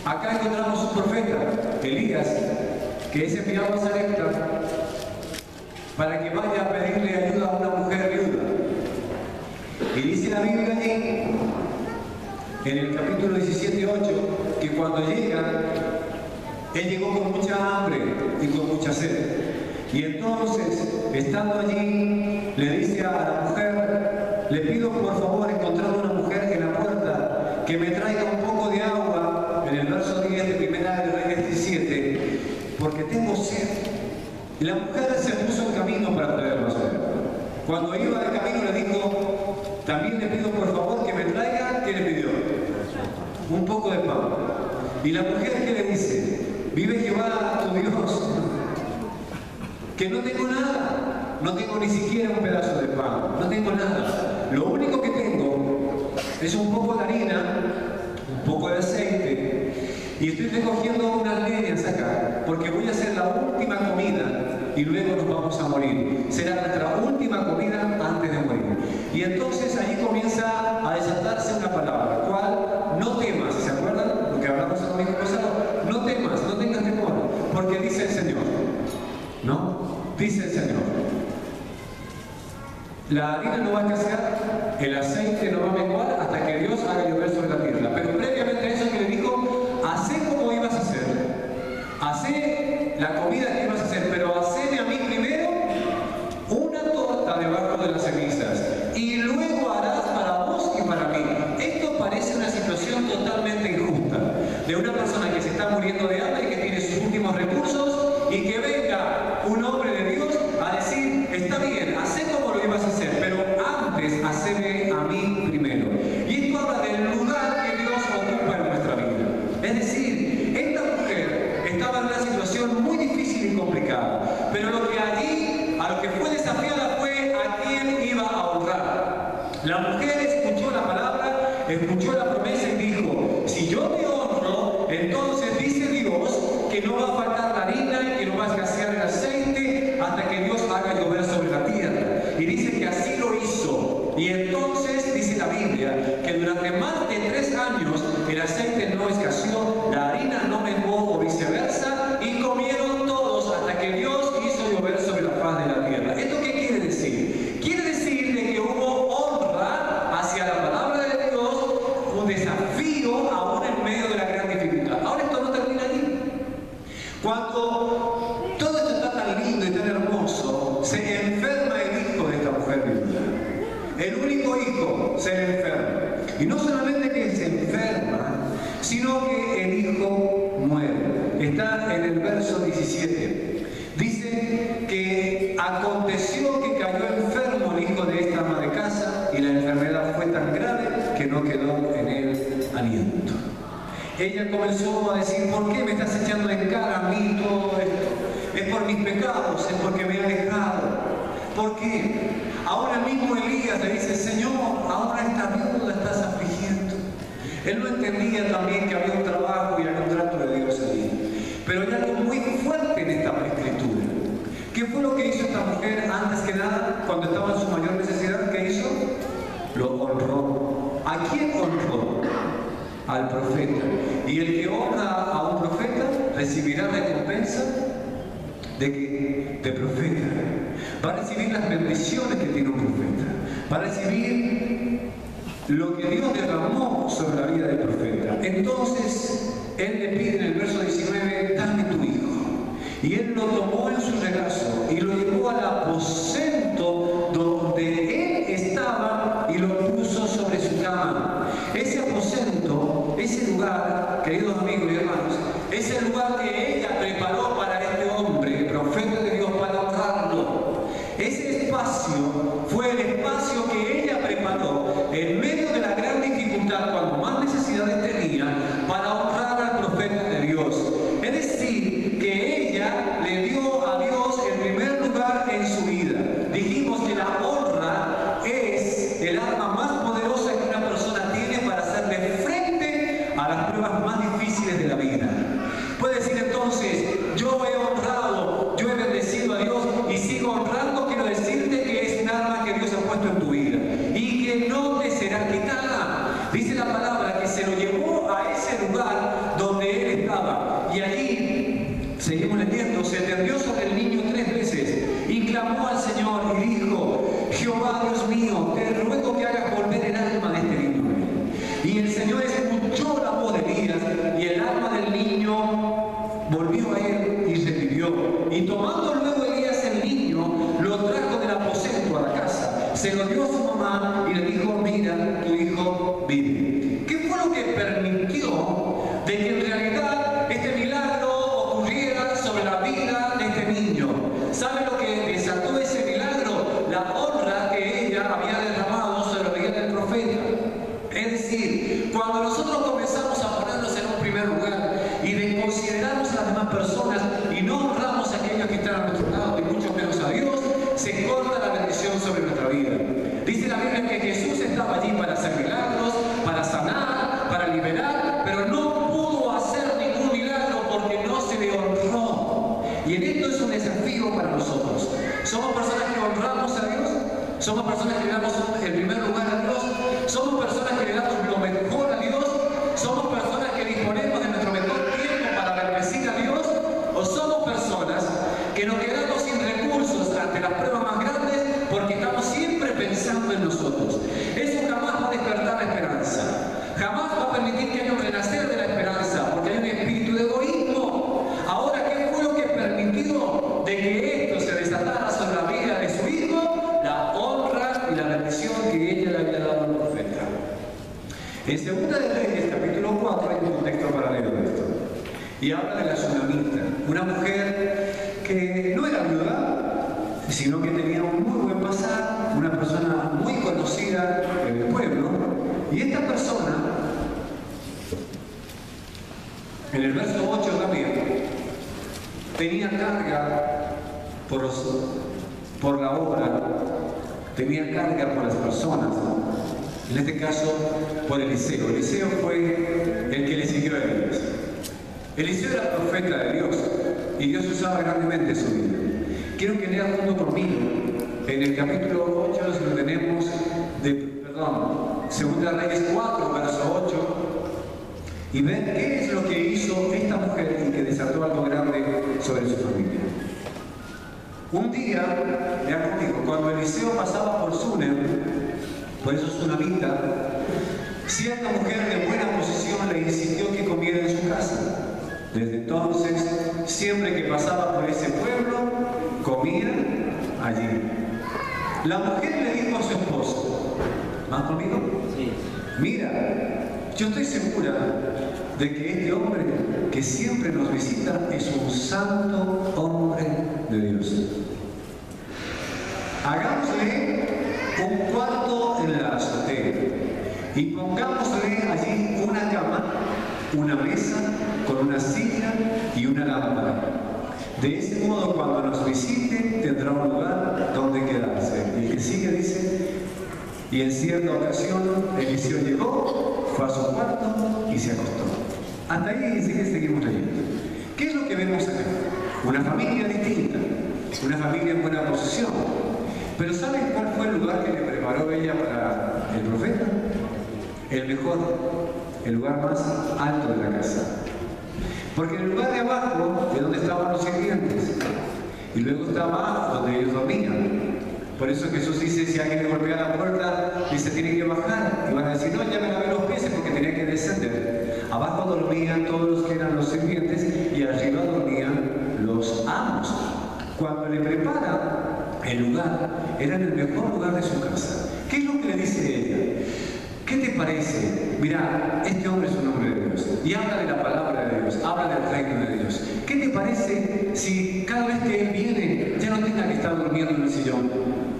Acá encontramos un profeta, Elías, que es enviado a Sarepta para que vaya a pedirle ayuda a una mujer viuda. Y dice la Biblia allí, en el capítulo 17:8, que cuando llega, él llegó con mucha hambre y con mucha sed. Y entonces, estando allí, le dice a la mujer, le pido por favor, encontrar una mujer en la puerta, que me traiga un poco de agua, en el verso 10 de Primera de Reyes 17, porque tengo sed. Y la mujer se puso en camino para poderlo hacer. Cuando iba de camino le dijo, también le pido por favor que me traiga, ¿qué le pidió? Un poco de pan. Y la mujer, ¿qué le dice? Vive Jehová tu Dios, que no tengo nada, no tengo ni siquiera un pedazo de pan, no tengo nada. Lo único que tengo es un poco de harina, un poco de aceite, y estoy recogiendo unas leñas acá, porque voy a hacer la última comida y luego nos vamos a morir. Será nuestra última comida antes de morir. Y entonces allí comienza a desatarse una palabra, ¿cuál? No temas. ¿Se acuerdan lo que hablamos el domingo pasado? No temas, no tengas temor, porque dice el Señor, ¿no? Dice el Señor, la harina no va a escasear, el aceite no va a menguar hasta que Dios haga llover sobre la tierra. Pero previamente a eso que le dijo, hacé como ibas a hacer, hacé la comida que ibas a hacer, pero haceme a mí primero una torta debajo de las cenizas y luego harás para vos y para mí. Esto parece una situación totalmente injusta, de una persona que se está muriendo de hambre y que tiene sus últimos recursos, y que venga un hombre de Dios a decir, está bien, hacé como lo ibas a hacer, pero antes haceme a mí primero. Y esto habla del lugar que Dios ocupa en nuestra vida. Es decir, esta mujer estaba en una situación muy difícil y complicada, pero lo que allí, a lo que fue desafiada fue a quién iba a honrar. La mujer escuchó la palabra, escuchó la promesa y dijo, si yo te honro, entonces dice Dios que no va a faltar la harina y que no va a escasear el aceite hasta que Dios haga llover sobre la tierra. Y dice que así lo hizo. Y entonces dice la Biblia que durante más de 3 años el aceite no escaseó, la harina no menguó o viceversa, y comieron todos hasta que Dios hizo llover sobre la faz de la tierra. ¿Esto qué quiere decir? Quiere decir de que hubo honra hacia la palabra de Dios, un desafío aún en medio de la gran dificultad. Ahora esto no termina allí. Cuando todo esto está tan lindo y tan hermoso, se enferma el hijo de esta mujer viuda. El único hijo se enferma. Y no solamente que se enferma, sino que el hijo muere. Está en el verso 17. Dice que aconteció que cayó enfermo el hijo de esta ama de casa, y la enfermedad fue tan grave que no quedó en él aliento. Ella comenzó a decir, ¿por qué me estás echando en cara a mí todo esto? Es por mis pecados, es porque me he alejado. ¿Por qué? Ahora mismo Elías le dice, Señor, ahora esta viuda estás afligiendo. Él no entendía también que había un trabajo y había un trato de Dios allí. Pero hay algo muy fuerte en esta escritura. ¿Qué fue lo que hizo esta mujer antes que nada, cuando estaba en su mayor necesidad? ¿Qué hizo? Lo honró. ¿A quién honró? Al profeta. Y el que honra a un profeta recibirá recompensa de profeta. Va a recibir las bendiciones que tiene un profeta. Va a recibir lo que Dios derramó sobre la vida del profeta. Entonces, él le pide en el verso 19, dame tu hijo. Y él lo tomó en su regazo y lo llevó al aposento donde él estaba y lo puso sobre su cama. Ese aposento, ese lugar, queridos amigos y hermanos, es el lugar que ella preparó para este hombre, profeta de Dios, para honrarlo. Ese espacio fue el espacio que ella preparó en medio de la gran dificultad, cuando más necesidades tenía, para honrar al profeta de Dios. Es decir, que ella le dio a Dios el primer lugar en su vida. Dijimos que la honra es el arma más poderosa que una persona tiene para hacerle frente a las pruebas más difíciles de la vida. Puede decir entonces, yo Y el Señor escuchó la voz de Elías, y el alma del niño volvió a él y revivió. Y tomando luego Elías el niño, lo trajo del aposento a la casa, se lo dio a su mamá y le dijo: mira, tu hijo vive. ¿Qué fue lo que permitió de que en realidad este milagro ocurriera sobre la vida de este niño? ¿Sabe lo que desató ese milagro? La honra que ella había derramado sobre la vida del profeta. Es decir, cuando nosotros comenzamos a ponernos en un primer lugar y desconsideramos a las demás personas y no honramos a aquellos que están a nuestro lado, y mucho menos a Dios, se corta la bendición sobre nuestra vida. Dice la Biblia que Jesús estaba allí para hacer milagros, para sanar, para liberar, pero no pudo hacer ningún milagro porque no se le honró. Y en esto es un desafío para nosotros. ¿Somos personas que honramos a Dios? ¿Somos personas que le damos el primer lugar a Dios? ¿Somos personas que le damos lo mejor a Dios? ¿Somos personas que disponemos de nuestro mejor tiempo para bendecir a Dios? ¿O somos personas que nos quedamos sin recursos ante las pruebas más grandes porque estamos siempre pensando en nosotros? Eso jamás va a despertar la esperanza. Jamás va a permitir que haya un renacer de la esperanza, porque hay un espíritu de egoísmo. Ahora, ¿qué fue lo que permitió de que esto se desatara sobre la vida de su hijo? La honra y la bendición que ella le había dado al profeta. En 2 de Reyes, capítulo 4, hay un contexto paralelo de esto. Y habla de la tsunamita, una mujer que no era viuda, sino que tenía un muy buen pasar, una persona muy conocida en el pueblo. Y esta persona, en el verso 8 también, tenía carga por la obra, tenía carga por las personas. En este caso, por Eliseo. Eliseo fue el que le siguió a Elías. Eliseo era profeta de Dios y Dios usaba grandemente su vida. Quiero que lean junto conmigo en el capítulo 8, lo tenemos Segunda Reyes 4, verso 8, y ven qué es lo que hizo esta mujer y que desató algo grande sobre su familia. Un día, vean conmigo, cuando Eliseo pasaba por Sunem, por eso Sunamita, cierta mujer de buena posición le insistió que comiera en su casa. Desde entonces, siempre que pasaba por ese pueblo, comía allí. La mujer le dijo a su esposo: ¿vas conmigo? Sí. Mira, yo estoy segura de que este hombre que siempre nos visita es un santo hombre de Dios. Hagámosle un cuarto en la azotea y pongámosle allí una cama, una mesa con una silla y una lámpara. De ese modo, cuando nos visite, tendrá un lugar donde quedarse. Y el que sigue dice: y en cierta ocasión Eliseo llegó, fue a su cuarto y se acostó. Hasta ahí seguimos leyendo. ¿Qué es lo que vemos acá? Una familia distinta, una familia en buena posición. Pero ¿saben cuál fue el lugar que le preparó ella para el profeta? El mejor, el lugar más alto de la casa. Porque en el lugar de abajo es donde estaban los sirvientes, y luego estaba donde ellos dormían. Por eso Jesús dice: si alguien le golpea la puerta, dice, tiene que bajar. Y van a decir: no, ya me lavé los pies porque tenía que descender. Abajo dormían todos los que eran los sirvientes y arriba dormían los amos. Cuando le prepara el lugar, era en el mejor lugar de su casa. ¿Qué es lo que le dice ella? ¿Qué te parece? Mira, este hombre es un hombre de Dios y habla de la palabra de Dios, habla del reino de Dios. ¿Qué te parece si cada vez que él viene ya no tenga que estar durmiendo en un sillón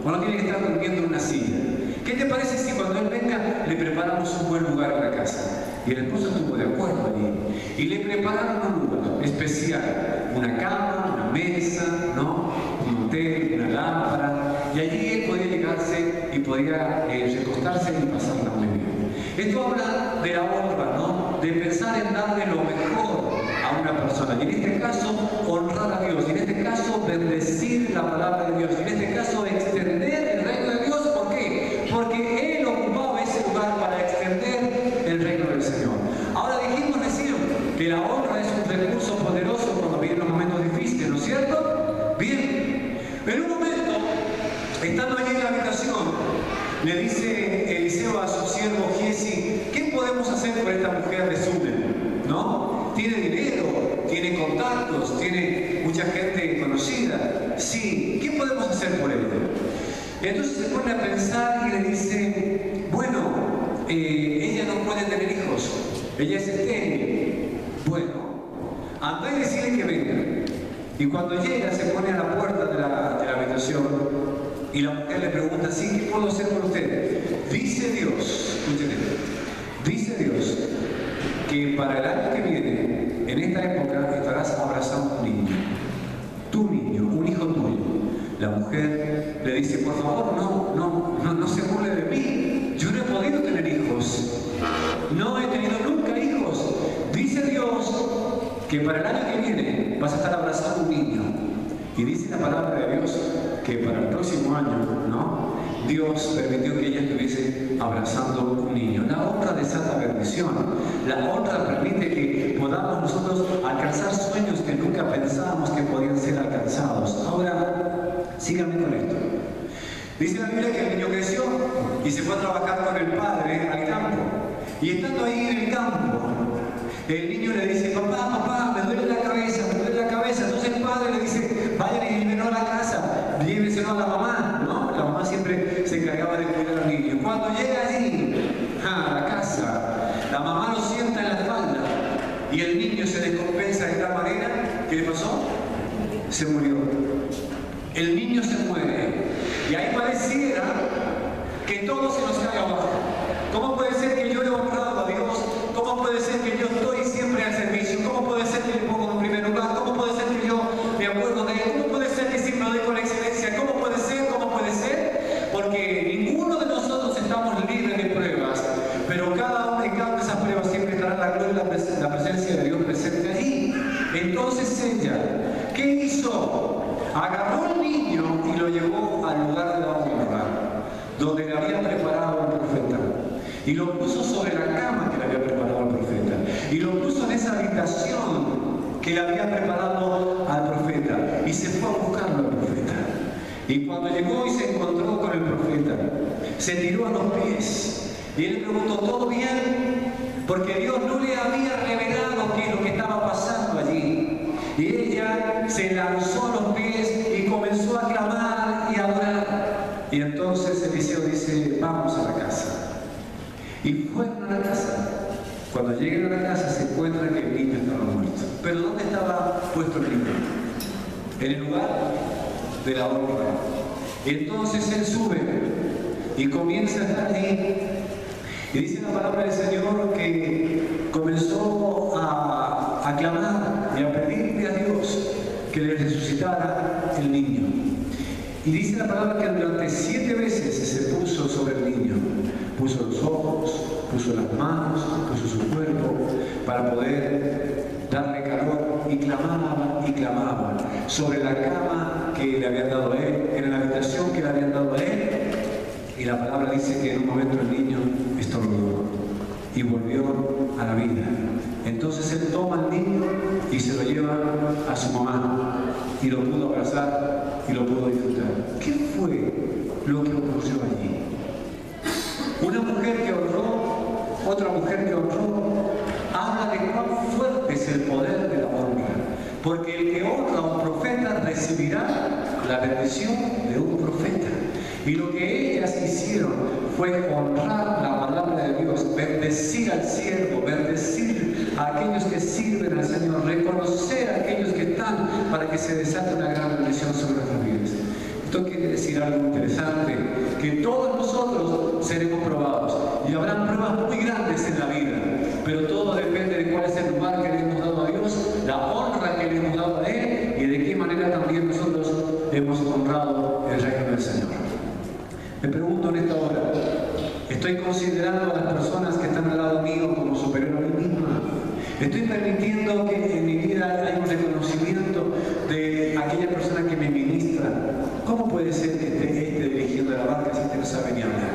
o no tiene que estar durmiendo en una silla? ¿Qué te parece si cuando él venga le preparamos un buen lugar en la casa? Y el esposo estuvo de acuerdo allí y le prepararon un lugar especial, una cama, una mesa, ¿no? Un hotel, una lámpara, y allí él podía llegarse y podía recostarse y pasarla muy bien. Esto habla de la honra, ¿no? De pensar en darle lo mejor a una persona, y en este caso honrar a Dios, y en este caso bendecir la palabra de Dios, y en este caso extender el reino de Dios. ¿Por qué? Porque él ocupaba ese lugar para extender el reino del Señor. Ahora dijimos recién que la honra es un recurso poderoso cuando vienen los momentos difíciles, ¿no es cierto? Bien, en un momento, estando allí en la habitación, le dice Eliseo a su siervo Giesi: ¿qué podemos hacer por esta mujer de Súnem? ¿No? Tiene dinero, tiene contactos, tiene mucha gente conocida. Sí, ¿qué podemos hacer por ella? Entonces se pone a pensar y le dice, bueno, ella no puede tener hijos, ella es estéril. Bueno, anda y decirle que venga. Y cuando llega se pone a la puerta de la habitación y la mujer le pregunta, sí, ¿qué puedo hacer por usted? Dice Dios, escuchen esto, dice Dios que para el año que viene, en esta época, estarás abrazando a un niño. Tu niño, un hijo tuyo. La mujer le dice, por favor, no se burle de mí. Yo no he podido tener hijos. No he tenido nunca hijos. Dice Dios que para el año que viene vas a estar abrazando a un niño. Y dice la palabra de Dios que para el próximo año, ¿no? Dios permitió que ella estuviese abrazando a un niño. La honra desata bendición. La honra permite que podamos nosotros alcanzar sueños que nunca pensábamos que podían ser alcanzados. Ahora, síganme con esto. Dice la Biblia que el niño creció y se fue a trabajar con el padre al campo. Y estando ahí en el campo, el niño le dice, papá, me duele la cabeza. Entonces el padre le dice, vayan y llévenlo a la casa, llévenselo a la mamá, ¿no? La mamá siempre se encargaba de cuidar al niño. Cuando llega allí, a la casa, la mamá lo sienta en la espalda y el niño se descompensa de tal manera, ¿qué le pasó? Se murió. El niño se muere. Y ahí pareciera que todo se nos cae abajo. ¿Cómo puede ser que yo le he honrado a Dios? ¿Cómo puede ser que yo estoy siempre al servicio? ¿Cómo puede ser que le pongo en primer lugar? ¿Cómo puede ser que yo me acuerdo de él? ¿Cómo puede ser que siempre lo doy con excelencia? ¿Cómo puede ser? ¿Cómo puede ser? Porque ninguno de nosotros estamos libres de pruebas, pero cada uno y cada una de esas pruebas siempre estará la gloria y la presencia de Dios presente allí. Entonces ella, ¿qué hizo? Agarró al niño y lo llevó al lugar de la honra, donde le había preparado al profeta. Y lo puso sobre la cama que le había preparado al profeta. Y lo puso en esa habitación que le había preparado al profeta. Y se fue a buscarlo al profeta. Y cuando llegó y se encontró con el profeta, se tiró a los pies. Y él le preguntó, ¿todo bien? Porque Dios no le había revelado qué es lo que estaba pasando allí. Y ella se lanzó a los pies y comenzó a clamar y a orar. Y entonces Eliseo dice, vamos a la casa. Y fueron a la casa. Cuando llegan a la casa se encuentran que el niño estaba muerto. ¿Pero dónde estaba puesto el niño? En el lugar de la honra. Entonces él sube y comienza a estar allí. Y dice la palabra del Señor que comenzó a clamar y a pedirle a Dios que le resucitara el niño. Y dice la palabra que durante 7 veces se puso sobre el niño. Puso los ojos, puso las manos, puso su cuerpo para poder darle calor y clamaba sobre la cama que le habían dado a él, en la habitación que le habían dado a él. Y la palabra dice que en un momento el niño estornudó y volvió a la vida. Entonces él toma al niño y se lo lleva a su mamá y lo pudo abrazar y lo pudo disfrutar. ¿Qué fue lo que ocurrió allí? Una mujer que honró, otra mujer que honró, habla de cuán fuerte es el poder de la honra. Porque el que honra a un profeta recibirá la bendición de un profeta. Y lo que ellas hicieron fue honrar la palabra de Dios, bendecir al siervo, bendecir a aquellos que sirven al Señor, reconocer a aquellos que están para que se desate una gran bendición sobre nuestras vidas. Esto quiere decir algo interesante, que todos nosotros seremos probados y habrán pruebas muy grandes en la vida, pero todo depende de cuál es el lugar que le hemos dado a Dios, la honra que le hemos dado a Él y de qué manera también nosotros hemos honrado el reino del Señor. Me pregunto en esta hora, ¿estoy considerando a las personas que están al lado mío como superior a mí misma? ¿Estoy permitiendo que en mi vida haya un reconocimiento de aquella persona que me ministra? ¿Cómo puede ser que esté dirigiendo la barca si usted no sabe ni hablar?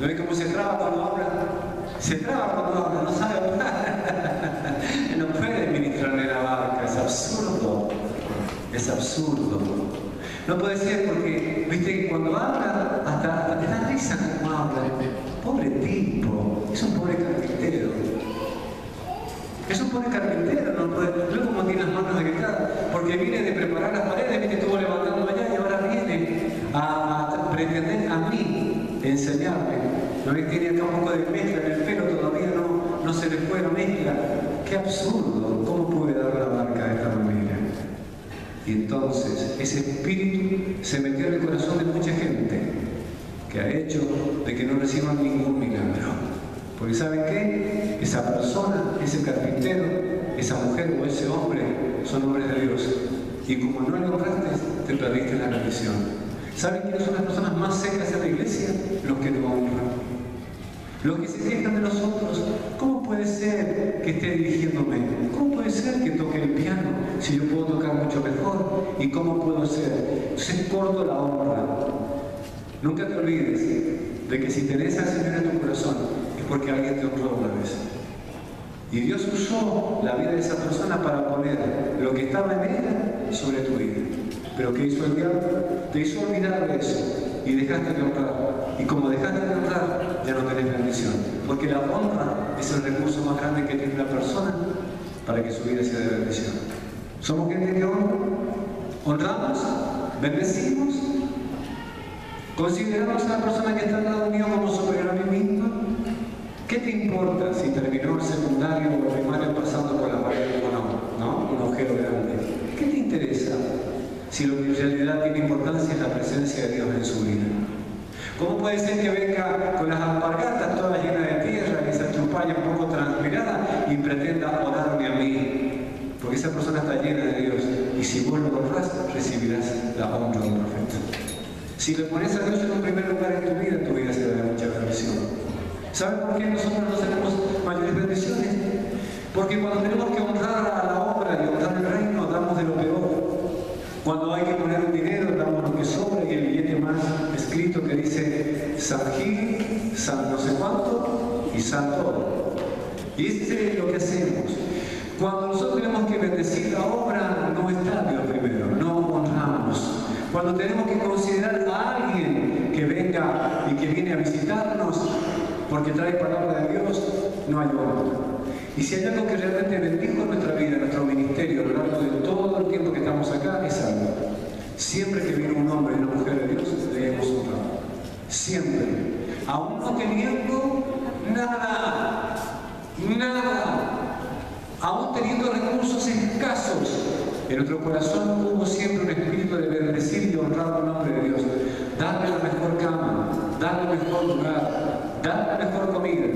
¿No ve cómo se traba cuando habla? Se traba cuando habla, no sabe hablar. No puede ministrarle la barca, es absurdo. Es absurdo. No puede ser porque, viste, cuando habla, hasta te da risa como habla. Pobre tipo, es un pobre Eso pone carpintero, no puede, luego como tiene las manos agrietadas, porque viene de preparar las paredes, viste, estuvo levantando allá y ahora viene a pretender a mí enseñarme. ¿No? Tiene acá un poco de mezcla en el pelo, todavía no se le fue la mezcla. ¡Qué absurdo! ¿Cómo puede dar la marca de esta manera? Y entonces ese espíritu se metió en el corazón de mucha gente que ha hecho de que no reciban ningún milagro. Porque ¿saben qué? Esa persona, ese carpintero, esa mujer o ese hombre son hombres de Dios. Y como no le honraste, te perdiste la bendición. ¿Saben quiénes son las personas más secas en la iglesia? Los que no honran. Los que se quejan de nosotros. ¿Cómo puede ser que esté dirigiéndome? ¿Cómo puede ser que toque el piano si yo puedo tocar mucho mejor? ¿Y cómo puedo ser? Entonces corto la honra. Nunca te olvides de que si tenés al Señor en tu corazón es porque alguien te honró una vez. Y Dios usó la vida de esa persona para poner lo que estaba en ella sobre tu vida. Pero ¿qué hizo el diablo? Te hizo olvidar de eso y dejaste de honrar. Y como dejaste de honrar, ya no tenés bendición. Porque la honra es el recurso más grande que tiene una persona para que su vida sea de bendición. ¿Somos gente que honra? ¿Honramos? ¿Bendecimos? ¿Consideramos a la persona que está al lado mío como superior a mí mismo? ¿Qué te importa si terminó el secundario o el primario pasando por la pared o no? ¿No? Un agujero grande. ¿Qué te interesa si lo que en realidad tiene importancia es la presencia de Dios en su vida? ¿Cómo puede ser que venga con las alpargatas todas llenas de tierra y esa chupalla un poco transpirada y pretenda orarme a mí? Porque esa persona está llena de Dios y si vos lo honras, recibirás la honra del profeta. Si le pones a Dios en un primer lugar en tu vida será de mucha bendición. ¿Saben por qué nosotros no tenemos mayores bendiciones? Porque cuando tenemos que honrar a la obra y honrar el reino, damos de lo peor. Cuando hay que poner un dinero, damos lo que sobra y el billete más escrito que dice San Gil, San no sé cuánto y San todo. Y eso es lo que hacemos. Cuando nosotros tenemos que bendecir la obra, no está Dios primero, no honramos. Cuando tenemos que considerar a alguien que venga y que viene a visitarnos porque trae palabra de Dios, no hay honra. Y si hay algo que realmente bendijo nuestra vida, nuestro ministerio, a lo largo de todo el tiempo que estamos acá, es algo. Siempre que viene un hombre y una mujer de Dios, le hemos honrado. Siempre. Aún no teniendo nada. Nada. Aún teniendo recursos escasos, en nuestro corazón hubo siempre un espíritu de bendecir y honrar el nombre de Dios. Darle la mejor cama, darle el mejor lugar, darle la mejor comida.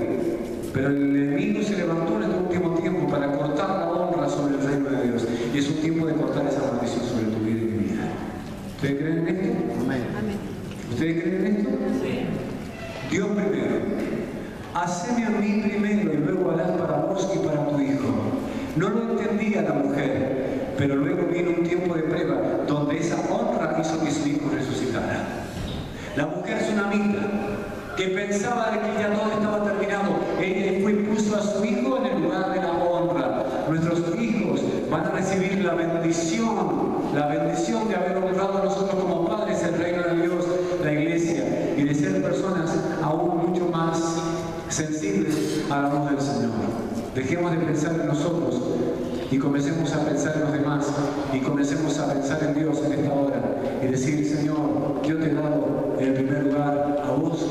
Pero el enemigo se levantó en este último tiempo para cortar la honra sobre el reino de Dios. Y es un tiempo de cortar esa maldición sobre tu vida y mi vida. ¿Ustedes creen en esto? Amén. ¿Ustedes creen en esto? Sí. Dios primero. Haceme a mí primero y luego harás para vos y para tu hijo. No lo entendía la mujer, pero luego vino un tiempo de prueba donde esa honra hizo que su hijo resucitara. La mujer tsunamita, que pensaba de que ya todo estaba terminado, ella fue y puso a su hijo en el lugar de la honra. Nuestros hijos van a recibir la bendición de haber honrado a nosotros como padres el reino de Dios, la iglesia, y de ser personas aún mucho más sensibles a la voz del Señor. Dejemos de pensar en nosotros y comencemos a pensar en los demás y comencemos a pensar en Dios en esta hora y decir: Señor, yo te he dado en el primer lugar a vos.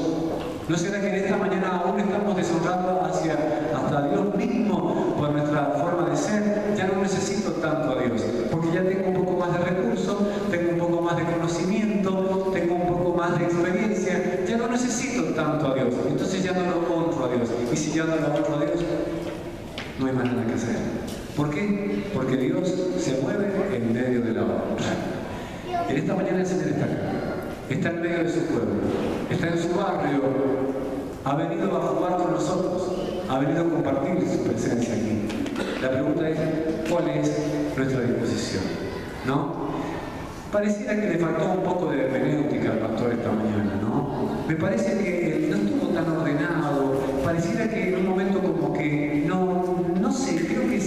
¿No será que en esta mañana aún estamos deshonrando hasta Dios mismo por nuestra forma de ser? Ya no necesito tanto a Dios, porque ya tengo un poco más de recursos, tengo un poco más de conocimiento, tengo un poco más de experiencia, ya no necesito tanto a Dios, entonces ya no lo honro a Dios. Y si ya no lo honro a Dios, no hay más nada que hacer. ¿Por qué? Porque Dios se mueve en medio de la honra. En esta mañana el Señor está acá. Está en medio de su pueblo, está en su barrio, ha venido a jugar con nosotros, ha venido a compartir su presencia aquí. La pregunta es: ¿cuál es nuestra disposición? ¿No? Pareciera que le faltó un poco de hermenéutica al pastor esta mañana, ¿no? Me parece que no estuvo tan ordenado, pareciera que en un momento como que